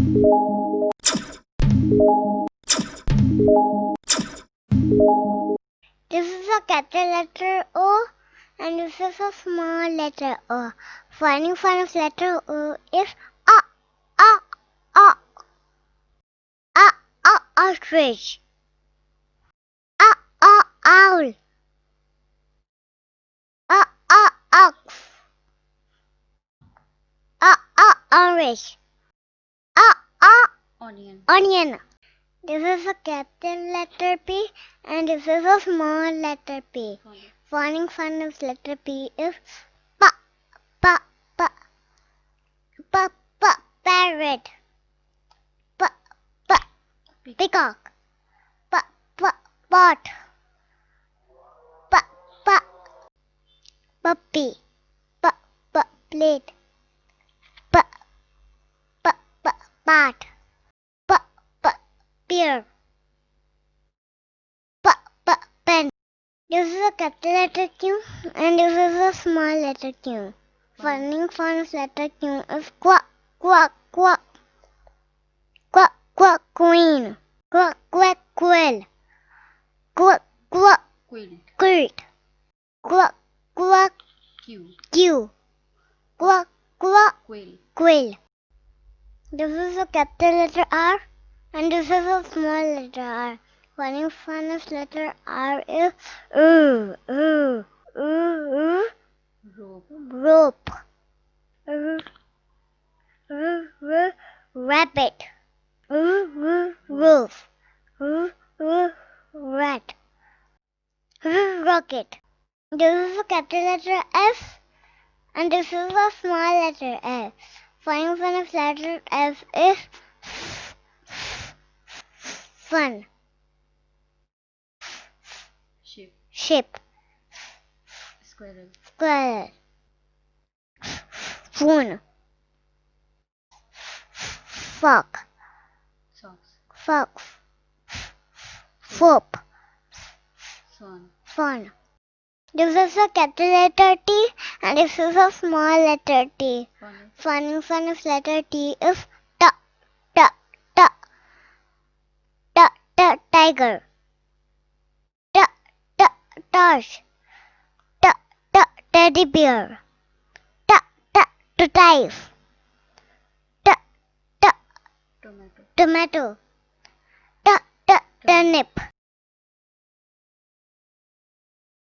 This is a capital letter O and this is a small letter O. Finding fun of letter O is a a a ostrich, a owl, a ox, a orange, a onion. This is a capital letter P and this is a small letter P. Finding fun of letter P is pa pa pa pa pa parrot, pa pa peacock, pa pa pot, pa pa puppy, pa pa plate, pa pa pa pat, pa pa pear, pa pa pen. This is a capital letter Q and this is a small letter Q. Finding fun of letter Q is quack quack quack, quack quack queen, quack quack quill, quack quack quilt, quack quack Q, quack quack quill. This is a capital letter R and this is a small letter R. Finding fun of letter R is rope, rabbit, roof, rat, rocket. This is a capital letter F and this is a small letter F. Finding fun of letter F is fun, ship, squirrel, spoon, fork, fox, soap, swan. This is a capital letter T and this is a small letter T. Finding fun of letter T is t, t, t, t, t, tiger, t, t, torch, t, t, teddy bear, t, t, tortoise, t, t, tomato, t, t, turnip.